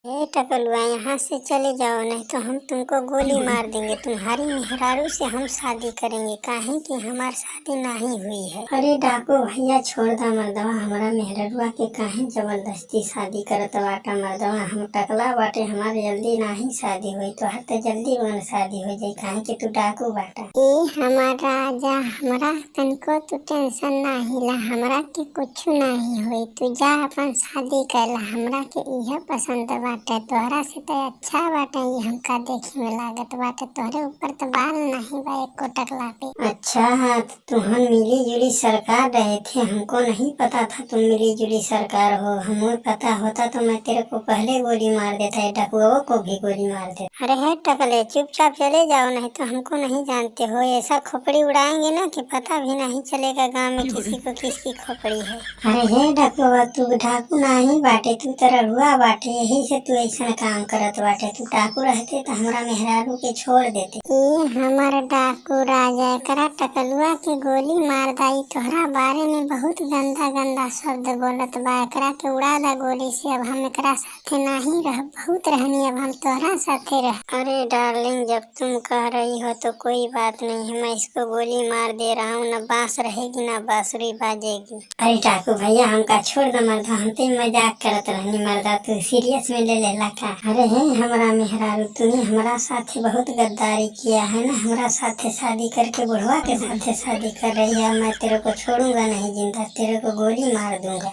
ए टकलुआ, यहाँ से चले जाओ, नहीं तो हम तुमको गोली मार देंगे। तुम्हारी मेहरारू से हम शादी करेंगे, काहे कि हमारी शादी नहीं हुई है। अरे डाकू भैया, छोड़ दा मर्दवा, हमारा मेहरारूआ के काहे जबरदस्ती शादी करत बाटा। मर्दवा हम टकला बाटे, हमारे जल्दी नहीं शादी हुई, तो हर जल्दी मन शादी हो जाई, काहे कि तू डाकू बाटा। ए हमारा राजा, हमरा तनको तू टेंशन नहीं ला, हमरा के कुछ नहीं हुई। तू जा अपन शादी करला, हमरा के इहे पसंद बाटे। तोहरा से तो अच्छा बाटे, ये हमका देखे में लागत बाटे। तोहरे ऊपर तो बाल नहीं बा एको टकला पे। अच्छा हाँ, तुम मिली जुली सरकार रहे थे, हमको नहीं पता था तुम मिली जुली सरकार हो। हमें पता होता तो मैं तेरे को पहले गोली मार देता, डकुओं को भी गोली मार देता। अरे है टकले, चुपचाप चले जाओ, नहीं तो हमको नहीं जानते हो। ऐसा खोपड़ी उड़ाएंगे ना कि पता भी नहीं चलेगा गाँव में किसी को किसकी खोपड़ी है। अरे हे डकुआ, तू डाकू नहीं बाटे, तू तरहुआ बाटे, यही से तू ऐसा काम करत बाटे। तू डाकू रहते तो हमरा मेहरारू के छोड़ देते। ये हमारा डाकू राजा, एकरा टकलुआ के गोली मार दाई। तोहरा बारे में बहुत गंदा गंदा शब्द बोलत बा, एकरा के उड़ा दा गोली से। अब हम एकरा साथे नहीं रह, बहुत रहनी, अब हम तोहरा साथे रह। अरे डार्लिंग, जब तुम कह रही हो तो कोई बात नहीं है, मैं इसको गोली मार दे रहा हूँ। न बांस रहेगी न बांसुरी बाजेगी। अरे डाकू भैया, हमका छोड़ दो मर्दा, हम तो मजाक करत रहनी। मर्दा तू सीरियस में ले लेला का? अरे है हमारा मेहरारू, तूने हमारा साथे बहुत गद्दारी किया है ना, हमारा साथे शादी करके बुढ़वा के साथे शादी कर रही है। मैं तेरे को छोड़ूंगा नहीं जिंदा, तेरे को गोली मार दूंगा।